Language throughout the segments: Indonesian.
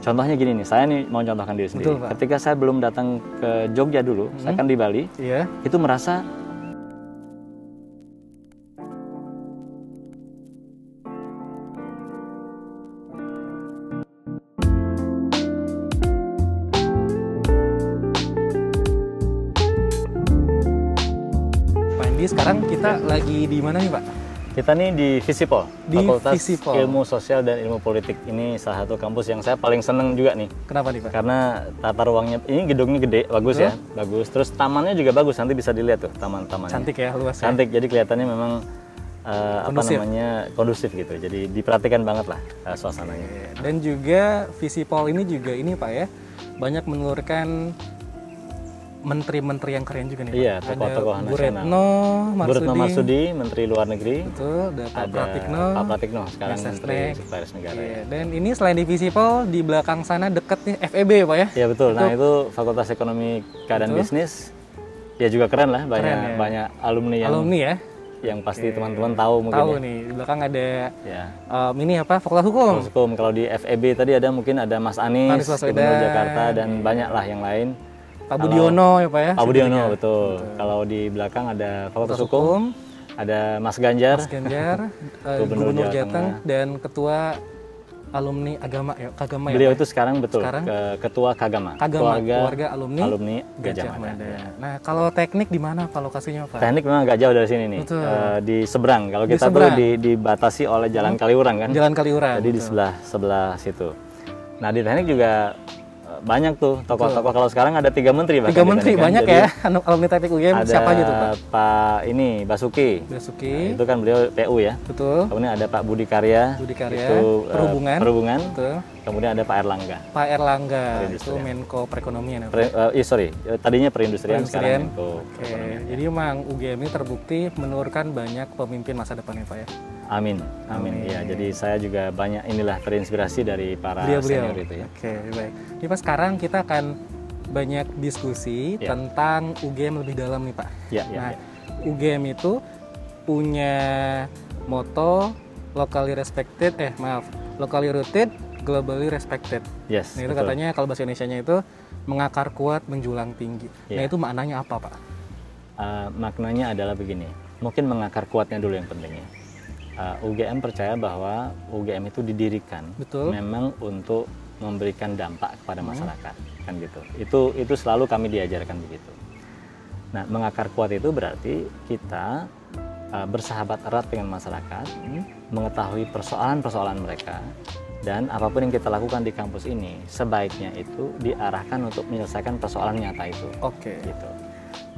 Contohnya gini nih, saya nih mau contohkan diri sendiri. Betul, Pak. Ketika saya belum datang ke Jogja dulu, saya kan di Bali, Iya. itu merasa Pak Andi, sekarang kita lagi di mana nih, Pak? kita nih di Visipol, Di Fakultas Visipol. Ilmu Sosial dan Ilmu Politik. Ini salah satu kampus yang saya paling seneng juga nih. Kenapa nih, Pak? Karena tata ruangnya, ini gedungnya gede, bagus ya, bagus. Terus tamannya juga bagus, nanti bisa dilihat tuh taman-tamannya. Cantik ya, luas ya. Cantik, jadi kelihatannya memang apa Kondusif. namanya kondusif gitu. Jadi diperhatikan banget lah suasananya. Dan juga Visipol ini juga ini Pak ya, banyak menelurkan menteri-menteri yang keren juga nih Pak. Iya, tokoh-tokoh Ada Bu nasional. Retno Bu Retno Marsudi, Marsudi, Menteri Luar Negeri. betul, ada Pak Ada Pratikno, Pak Pratikno, sekarang Mensesnek. Menteri Sekretaris Negara. Iya, dan ini selain di Visipol, di belakang sana deket nih FEB ya Pak ya. Ya betul. Nah itu Fakultas Ekonomi dan Betul. Bisnis. Ya juga keren lah, banyak Keren ya. banyak alumni Alumni ya, yang pasti teman-teman tahu mungkin. tahu ya. nih, di belakang ada Ya. ini apa, Fakultas Hukum. Fakultas Hukum. Kalau di FEB tadi ada mungkin ada Mas Anies, Anies Baswedan. Gubernur Jakarta dan banyak lah yang lain. Pak Budiono ya Pak ya. Pak Budiono sepertinya. betul. Kalau di belakang ada Fakultas Hukum, ada Mas Ganjar, Mas Ganjar, Gubernur Gubernur Jawa Jateng, Tengah. dan Ketua Alumni Agama ya, Kagama ya. beliau Pak? itu sekarang betul Sekarang? Ketua Kagama, Kagama, keluarga alumni Gajah Gajah Mada. Mada. Nah, kalau teknik di mana Pak lokasinya Pak? Teknik memang agak jauh dari sini nih, Betul. di seberang. Kalau Di kita seberang. tuh dibatasi oleh Jalan Kaliurang kan. Jalan Kaliurang. Jadi di sebelah situ. Nah di teknik juga banyak tuh tokoh-tokoh. Kalau sekarang ada 3 menteri bahkan Tiga di menteri teknik kan. banyak Jadi ya, alumni teknik UGM. ada Siapa aja tuh Pak? Pak ini Basuki. Basuki, Nah, itu kan beliau PU ya. betul. Kemudian ada Pak Budi Karya. Budi Karya, Itu Perhubungan. Betul. Kemudian ada Pak Erlangga. Pak Erlangga, itu Perindustrian. Menko Perekonomian ya Pak? Tadinya perindustrian, sekarang Perindustrian. Menko Oke, Perekonomian. jadi memang UGM ini terbukti menelurkan banyak pemimpin masa depan ya Pak ya. Amin, amin. Ya, jadi saya juga banyak inilah terinspirasi dari para Beliau-beliau. senior itu ya. Oke, baik. Ini Pak, sekarang kita akan banyak diskusi Ya. tentang UGM lebih dalam nih Pak. Ya, ya, Nah, ya. UGM itu punya moto locally respected, locally rooted, globally respected. Yes, Nah, itu betul. katanya kalau bahasa Indonesianya itu mengakar kuat, menjulang tinggi. Nah, Ya. itu maknanya apa Pak? Maknanya adalah begini, mungkin mengakar kuatnya dulu yang pentingnya. UGM percaya bahwa UGM itu didirikan Betul. memang untuk memberikan dampak kepada masyarakat, kan gitu. Itu selalu kami diajarkan begitu. Nah, mengakar kuat itu berarti kita bersahabat erat dengan masyarakat, mengetahui persoalan-persoalan mereka, dan apapun yang kita lakukan di kampus ini sebaiknya itu diarahkan untuk menyelesaikan persoalan nyata itu. Oke. Gitu.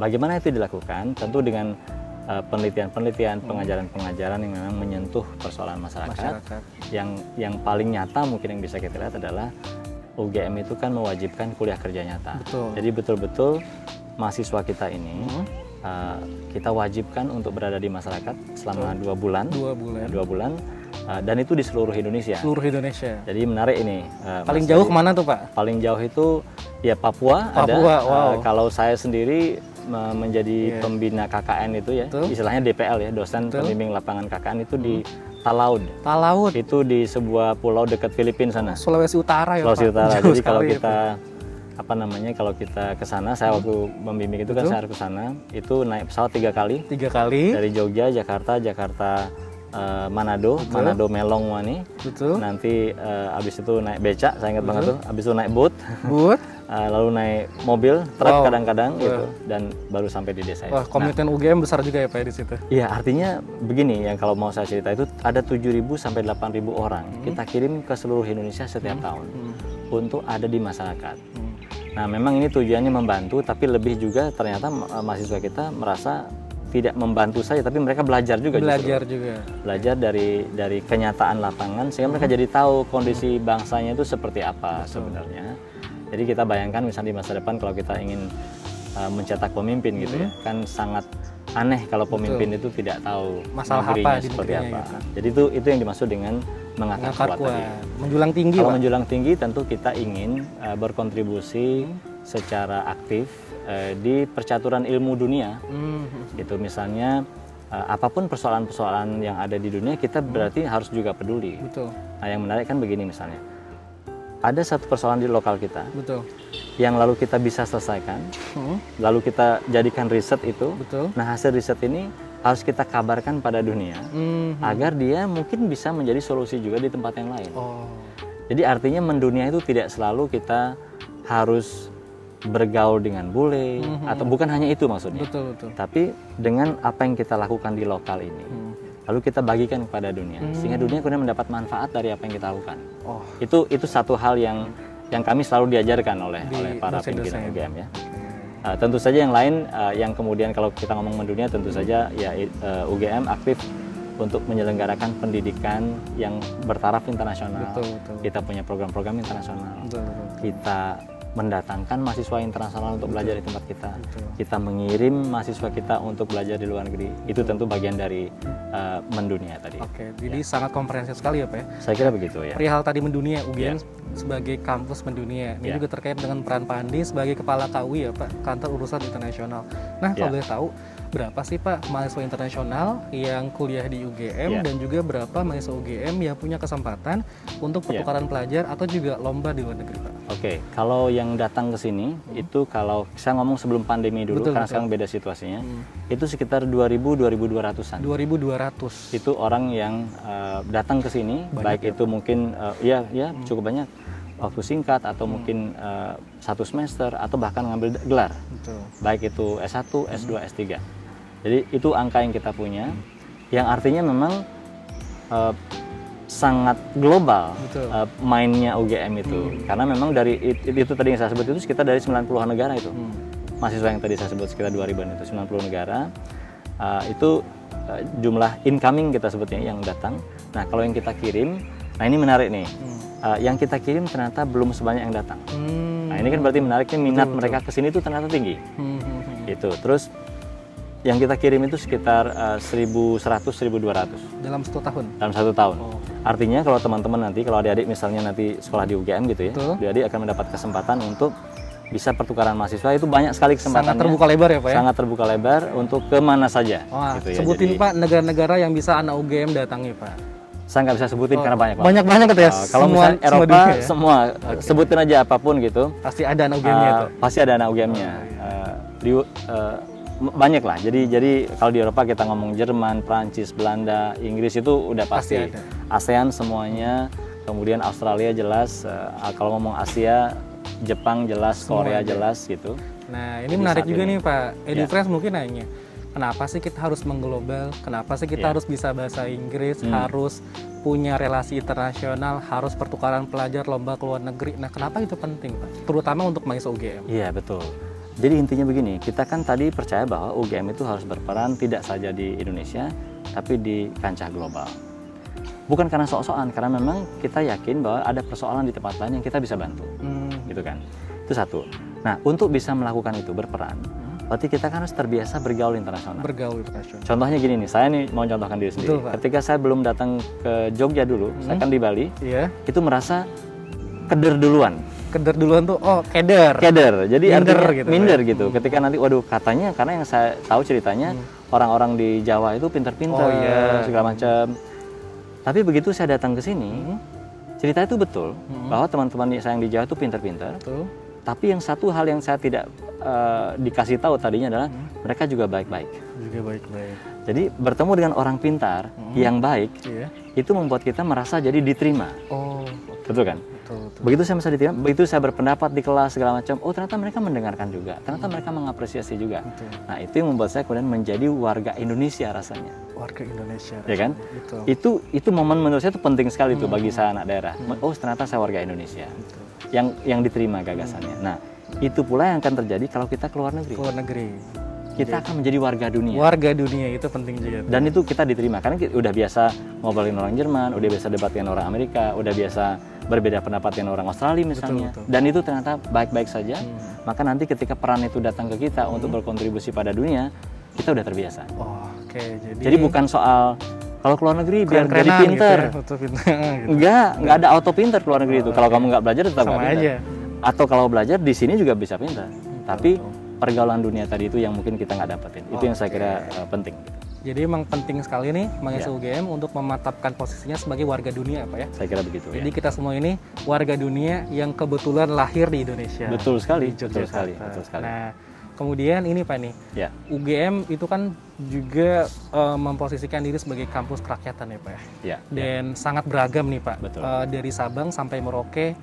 Bagaimana itu dilakukan? Tentu dengan penelitian-penelitian, pengajaran-pengajaran yang memang menyentuh persoalan masyarakat. Yang paling nyata mungkin yang bisa kita lihat adalah UGM itu kan mewajibkan kuliah kerja nyata. Betul. Jadi betul-betul mahasiswa kita ini kita wajibkan untuk berada di masyarakat selama 2 bulan. 2 bulan. 2 bulan. Dan itu di seluruh Indonesia. Seluruh Indonesia. Jadi menarik ini. Paling Mas jauh Adi. kemana tuh Pak? Paling jauh itu ya Papua, ada. Papua, wow. Kalau saya sendiri menjadi Iya. pembina KKN itu ya, Betul. istilahnya DPL ya, dosen Betul. pembimbing lapangan KKN itu di Talaud. Talaud, Itu di sebuah pulau dekat Filipina sana, Sulawesi Utara ya Sulawesi Pak? Utara. Jauh Jadi kalau sekali kita kalau kita ke sana, saya waktu membimbing itu kan Betul. saya harus ke sana, itu naik pesawat 3 kali 3 kali. dari Jogja, Jakarta, Manado, Betul. Manado Melong Wani. Betul. Nanti abis itu naik becak, saya ingat banget tuh. Abis itu naik boat, But, lalu naik mobil, truk Wow. kadang-kadang Wah. gitu, dan baru sampai di desa itu. wah, komitmen UGM besar juga ya Pak ya di situ. Iya, artinya begini, yang kalau mau saya cerita itu ada 7.000 sampai 8.000 orang kita kirim ke seluruh Indonesia setiap tahun untuk ada di masyarakat. Nah, memang ini tujuannya membantu, tapi lebih juga ternyata mahasiswa kita merasa tidak membantu saja, tapi mereka belajar juga. Belajar justru. juga. Belajar dari kenyataan lapangan, sehingga mereka jadi tahu kondisi bangsanya itu seperti apa sebenarnya. Jadi kita bayangkan misalnya di masa depan kalau kita ingin mencetak pemimpin gitu ya, kan sangat aneh kalau pemimpin itu tidak tahu Masalah negerinya apa di seperti negerinya apa. gitu. Jadi itu yang dimaksud dengan mengakar Mengakar kuat tadi. kuat. Menjulang tinggi Kalau Pak. menjulang tinggi tentu kita ingin berkontribusi secara aktif di percaturan ilmu dunia. Gitu misalnya apapun persoalan-persoalan yang ada di dunia kita berarti harus juga peduli. Betul. Nah, yang menarik kan begini misalnya. ada satu persoalan di lokal kita Betul. yang lalu kita bisa selesaikan, lalu kita jadikan riset itu. Betul. Nah, hasil riset ini harus kita kabarkan pada dunia agar dia mungkin bisa menjadi solusi juga di tempat yang lain. Oh. Jadi artinya mendunia itu tidak selalu kita harus bergaul dengan bule atau bukan hanya itu maksudnya. Betul, betul. Tapi dengan apa yang kita lakukan di lokal ini, lalu kita bagikan kepada dunia, sehingga dunia kemudian mendapat manfaat dari apa yang kita lakukan. Oh. Itu satu hal yang kami selalu diajarkan oleh para dosen-dosen. pimpinan UGM ya. Tentu saja yang lain yang kemudian kalau kita ngomong mendunia, tentu saja ya UGM aktif untuk menyelenggarakan pendidikan yang bertaraf internasional. Betul, betul. Kita punya program-program internasional. Betul, betul. Kita mendatangkan mahasiswa internasional untuk belajar di tempat kita. Betul. Kita mengirim mahasiswa kita untuk belajar di luar negeri. Itu tentu bagian dari mendunia tadi. Oke, jadi sangat komprehensif sekali ya Pak ya. Saya kira begitu ya. Perihal tadi mendunia, UGM sebagai kampus mendunia. Ini juga terkait dengan peran Pak Andi sebagai Kepala KUI ya Pak, Kantor Urusan Internasional. Nah, kalau boleh tahu, berapa sih Pak mahasiswa internasional yang kuliah di UGM dan juga berapa mahasiswa UGM yang punya kesempatan untuk pertukaran pelajar atau juga lomba di luar negeri Pak? Oke, kalau yang datang ke sini itu kalau saya ngomong sebelum pandemi dulu, karena sekarang beda situasinya, itu sekitar 2.000-2.200-an. 2.200. Itu orang yang datang ke sini, baik itu mungkin cukup banyak, waktu singkat atau mungkin satu semester atau bahkan ngambil gelar. Betul. Baik itu S1, S2, S3. Jadi itu angka yang kita punya, yang artinya memang sangat global mainnya UGM itu. Karena memang dari itu tadi yang saya sebut itu sekitar dari 90-an negara itu. Mahasiswa yang tadi saya sebut sekitar 2.000-an itu, 90 negara. Itu jumlah incoming kita sebutnya yang datang. Nah, kalau yang kita kirim, nah ini menarik nih. Yang kita kirim ternyata belum sebanyak yang datang. Nah, ini kan berarti menariknya minat mereka ke sini itu ternyata tinggi. Itu. Terus yang kita kirim itu sekitar 1.100-1.200 dalam 1 tahun. Dalam 1 tahun. Artinya kalau teman-teman nanti, kalau adik-adik misalnya nanti sekolah di UGM gitu ya, adik-adik akan mendapat kesempatan untuk bisa pertukaran mahasiswa. Itu banyak sekali kesempatannya. Sangat terbuka lebar ya Pak ya? Sangat terbuka lebar untuk kemana saja. Wah, gitu ya. sebutin Jadi, Pak negara-negara yang bisa anak UGM datangi Pak. saya nggak bisa sebutin karena banyak Pak. Banyak-banyak gitu ya? Kalau misalnya Eropa, semua sebutin aja apapun gitu. Pasti ada anak UGM-nya itu? Pasti ada anak UGM-nya. Banyak lah. Jadi kalau di Eropa kita ngomong Jerman, Prancis, Belanda, Inggris itu udah pasti. Ada. ASEAN semuanya, kemudian Australia jelas. Kalau ngomong Asia, Jepang jelas, Korea jelas gitu. Nah ini menarik juga nih Pak. EduFresh mungkin nanya, kenapa sih kita harus mengglobal? Kenapa sih kita harus bisa bahasa Inggris? Harus punya relasi internasional? Harus pertukaran pelajar, lomba ke luar negeri? Nah kenapa itu penting Pak? Terutama untuk mahasiswa UGM. Iya betul. Jadi intinya begini, kita kan tadi percaya bahwa UGM itu harus berperan tidak saja di Indonesia, tapi di kancah global. Bukan karena sok-sokan, karena memang kita yakin bahwa ada persoalan di tempat lain yang kita bisa bantu, gitu kan. Itu satu. Nah, untuk bisa melakukan itu berperan, berarti kita kan harus terbiasa bergaul internasional. Bergaul internasional. Contohnya gini nih, saya nih mau contohkan diri sendiri. Betul, Pak. Ketika saya belum datang ke Jogja dulu, saya kan di Bali, itu merasa keder duluan. Keder duluan tuh, keder. Jadi minder artinya gitu, minder gitu. Ketika nanti, waduh katanya, karena yang saya tahu ceritanya orang-orang di Jawa itu pinter-pinter segala macam. Tapi begitu saya datang ke sini, cerita itu betul bahwa teman-teman saya yang di Jawa itu pinter-pinter. Tapi yang satu hal yang saya tidak dikasih tahu tadinya adalah mereka juga baik-baik. Juga baik-baik. Jadi bertemu dengan orang pintar yang baik, itu membuat kita merasa jadi diterima. Betul kan? Betul. Begitu saya merasa diterima, begitu saya berpendapat di kelas segala macam, ternyata mereka mendengarkan juga, ternyata mereka mengapresiasi juga. Betul. Nah itu yang membuat saya kemudian menjadi warga Indonesia rasanya. Warga Indonesia. Ya kan? Betul. Itu momen menurut saya itu penting sekali tuh bagi saya anak daerah. Ternyata saya warga Indonesia. Yang diterima gagasannya. Nah itu pula yang akan terjadi kalau kita keluar negeri. Keluar negeri. Kita akan menjadi warga dunia. Warga dunia itu penting juga. Dan itu kita diterima karena kita udah biasa ngobrolin orang Jerman, udah biasa debat dengan orang Amerika, udah biasa berbeda pendapat dengan orang Australia misalnya. Betul. Dan itu ternyata baik-baik saja. Maka nanti ketika peran itu datang ke kita untuk berkontribusi pada dunia, kita udah terbiasa. Jadi bukan soal kalau keluar negeri biar jadi pinter. Gitu. Enggak ada auto pinter keluar negeri itu. Kalau kamu nggak belajar tetap nggak pinter. Atau kalau belajar di sini juga bisa pinter. Tapi pergaulan dunia tadi itu yang mungkin kita nggak dapetin. Itu yang saya kira penting. Jadi memang penting sekali nih mahasiswa UGM untuk memantapkan posisinya sebagai warga dunia, Pak ya. Saya kira begitu. Jadi kita semua ini warga dunia yang kebetulan lahir di Indonesia. Betul sekali, di betul sekali, betul sekali. Nah, kemudian ini Pak nih, UGM itu kan juga memposisikan diri sebagai kampus kerakyatan ya Pak ya. Dan sangat beragam nih Pak. Betul. Dari Sabang sampai Merauke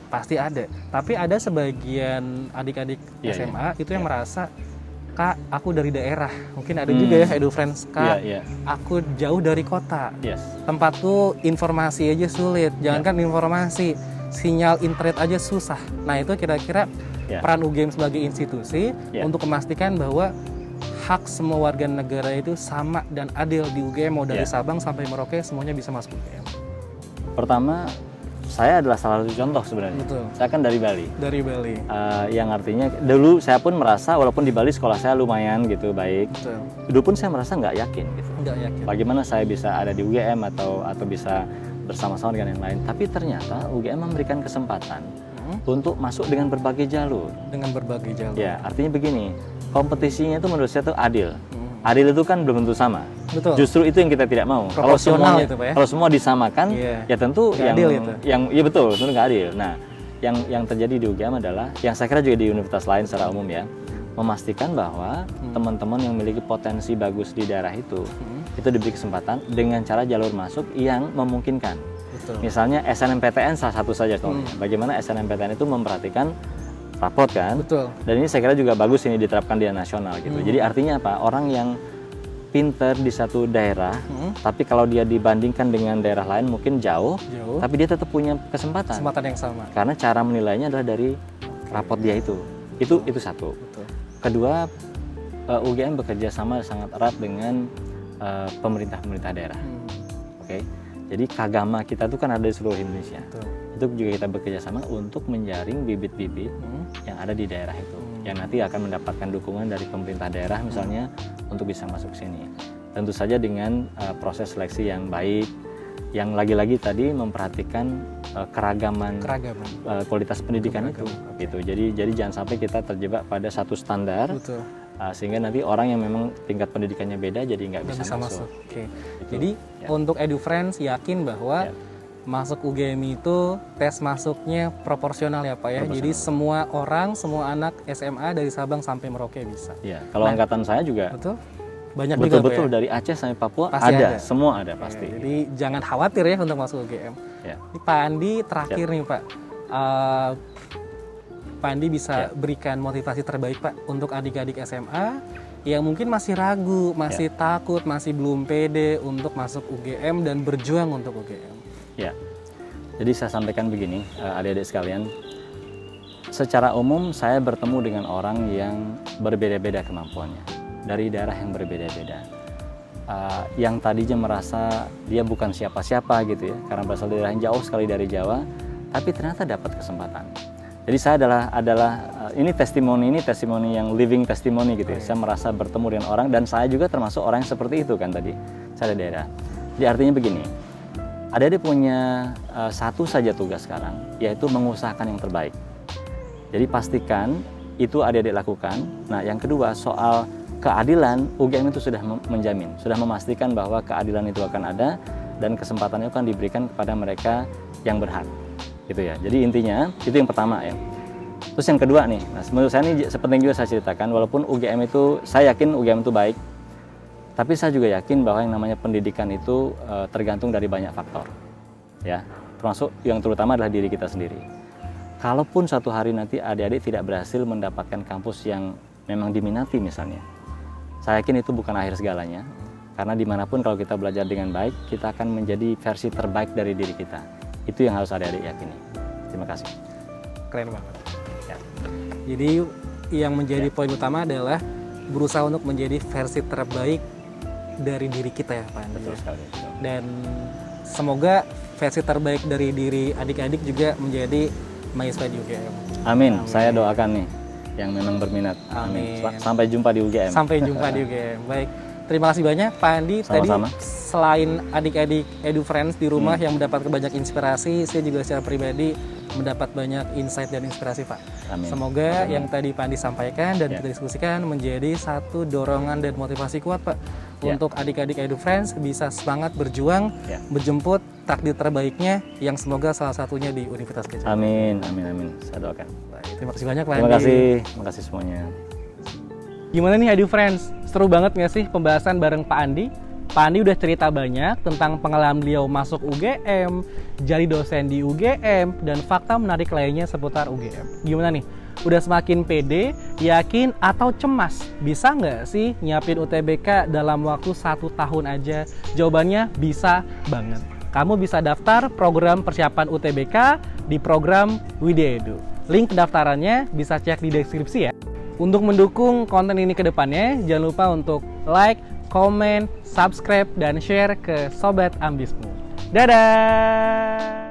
pasti ada. Tapi ada sebagian adik-adik SMA itu yang merasa, Kak, aku dari daerah. Mungkin ada juga ya EduFriends, Kak, aku jauh dari kota. Tempatku informasi aja sulit. Jangankan informasi, sinyal internet aja susah. Nah, itu kira-kira peran UGM sebagai institusi untuk memastikan bahwa hak semua warga negara itu sama dan adil di UGM, mau dari Sabang sampai Merauke semuanya bisa masuk UGM. Pertama, saya adalah salah satu contoh sebenarnya. Betul. Saya kan dari Bali. Dari Bali. Yang artinya dulu saya pun merasa walaupun di Bali sekolah saya lumayan gitu baik. Betul. Dulu pun saya merasa nggak yakin gitu. Nggak yakin. Bagaimana saya bisa ada di UGM atau bisa bersama-sama dengan yang lain. Tapi ternyata UGM memberikan kesempatan untuk masuk dengan berbagai jalur. Dengan berbagai jalur. Ya, artinya begini, kompetisinya itu menurut saya itu adil. Adil itu kan belum tentu sama. Betul. Justru itu yang kita tidak mau. Kalau Proporsional itu, Pak ya. Kalau semua disamakan, ya tentu yang ya betul, tentu nggak adil. Nah, yang terjadi di UGM adalah, yang saya kira juga di universitas lain secara umum ya, memastikan bahwa teman-teman yang memiliki potensi bagus di daerah itu diberi kesempatan dengan cara jalur masuk yang memungkinkan. Betul. Misalnya SNMPTN salah satu saja contohnya. Bagaimana SNMPTN itu memperhatikan rapot kan? Betul. Dan ini saya kira juga bagus ini diterapkan di nasional gitu. Jadi artinya apa? Orang yang pinter di satu daerah, tapi kalau dia dibandingkan dengan daerah lain mungkin jauh, tapi dia tetap punya kesempatan. Kesempatan yang sama. Karena cara menilainya adalah dari rapot dia itu. Itu satu. Betul. Kedua, UGM bekerja sama sangat erat dengan pemerintah daerah. Oke. Jadi Kagama kita tuh kan ada di seluruh Indonesia. Betul. Itu juga kita bekerja sama untuk menjaring bibit-bibit yang ada di daerah itu, yang nanti akan mendapatkan dukungan dari pemerintah daerah misalnya untuk bisa masuk sini. Tentu saja dengan proses seleksi yang baik, yang lagi-lagi tadi memperhatikan keragaman kualitas pendidikan itu. Gitu. Jadi jangan sampai kita terjebak pada satu standar. Betul. Sehingga nanti orang yang memang tingkat pendidikannya beda jadi nggak bisa masuk. Oke. Jadi untuk EduFriends yakin bahwa masuk UGM itu tes masuknya proporsional ya Pak ya. Jadi semua orang, semua anak SMA dari Sabang sampai Merauke bisa. Iya. Kalau angkatan saya juga. Betul. Banyak betul-betul juga, dari Aceh sampai Papua pasti ada. Semua ada pasti. Ya, jadi jangan khawatir ya untuk masuk UGM. Ini Pak Andi terakhir nih Pak. Pak Andi bisa berikan motivasi terbaik Pak untuk adik-adik SMA yang mungkin masih ragu, masih takut, masih belum pede untuk masuk UGM dan berjuang untuk UGM. Ya, jadi saya sampaikan begini, adik-adik sekalian. Secara umum saya bertemu dengan orang yang berbeda-beda kemampuannya, dari daerah yang berbeda-beda. Yang tadinya merasa dia bukan siapa-siapa gitu ya, karena berasal dari daerah yang jauh sekali dari Jawa, tapi ternyata dapat kesempatan. Jadi saya adalah ini testimoni yang living testimoni gitu ya. Saya merasa bertemu dengan orang dan saya juga termasuk orang yang seperti itu kan tadi. Saya dari daerah. Jadi artinya begini, adik-adik punya satu saja tugas sekarang, yaitu mengusahakan yang terbaik. Jadi pastikan itu adik-adik lakukan. Nah yang kedua soal keadilan, UGM itu sudah menjamin, sudah memastikan bahwa keadilan itu akan ada dan kesempatannya akan diberikan kepada mereka yang berhak. Gitu ya. Jadi intinya itu yang pertama ya. Terus yang kedua nih, nah menurut saya ini sepenting juga saya ceritakan, walaupun UGM itu, saya yakin UGM itu baik, tapi saya juga yakin bahwa yang namanya pendidikan itu tergantung dari banyak faktor, ya. Termasuk yang terutama adalah diri kita sendiri. Kalaupun suatu hari nanti adik-adik tidak berhasil mendapatkan kampus yang memang diminati misalnya, saya yakin itu bukan akhir segalanya, karena dimanapun kalau kita belajar dengan baik, kita akan menjadi versi terbaik dari diri kita. Itu yang harus adik-adik yakini. Terima kasih. Keren banget. Ya. Jadi yang menjadi poin utama adalah berusaha untuk menjadi versi terbaik dari diri kita ya Pak. Betul sekali. Dan semoga versi terbaik dari diri adik-adik juga menjadi mahasiswa di UGM. Amin. Saya doakan nih yang memang berminat. Amin. Sampai jumpa di UGM. Sampai jumpa di UGM. Baik. Terima kasih banyak Pak Andi. Sama-sama. Tadi selain adik-adik EduFriends di rumah yang mendapat banyak inspirasi, saya juga secara pribadi mendapat banyak insight dan inspirasi Pak. Amin. Semoga yang tadi Pak Andi sampaikan dan kita diskusikan menjadi satu dorongan dan motivasi kuat Pak untuk adik-adik EduFriends bisa semangat berjuang menjemput takdir terbaiknya yang semoga salah satunya di Universitas Gadjah Mada. Amin, amin, amin. Saya doakan. Baik, terima kasih banyak Pak Andi. Terima kasih semuanya. Gimana nih EduFriends? Seru banget nggak sih pembahasan bareng Pak Andi? Pak Andi udah cerita banyak tentang pengalaman beliau masuk UGM, jadi dosen di UGM, dan fakta menarik lainnya seputar UGM. Gimana nih? Udah semakin pede, yakin, atau cemas? Bisa nggak sih nyiapin UTBK dalam waktu 1 tahun aja? Jawabannya bisa banget. Kamu bisa daftar program persiapan UTBK di program Widya Edu. Link pendaftarannya bisa cek di deskripsi ya. Untuk mendukung konten ini ke depannya, jangan lupa untuk like, komen, subscribe, dan share ke Sobat Ambismu. Dadah!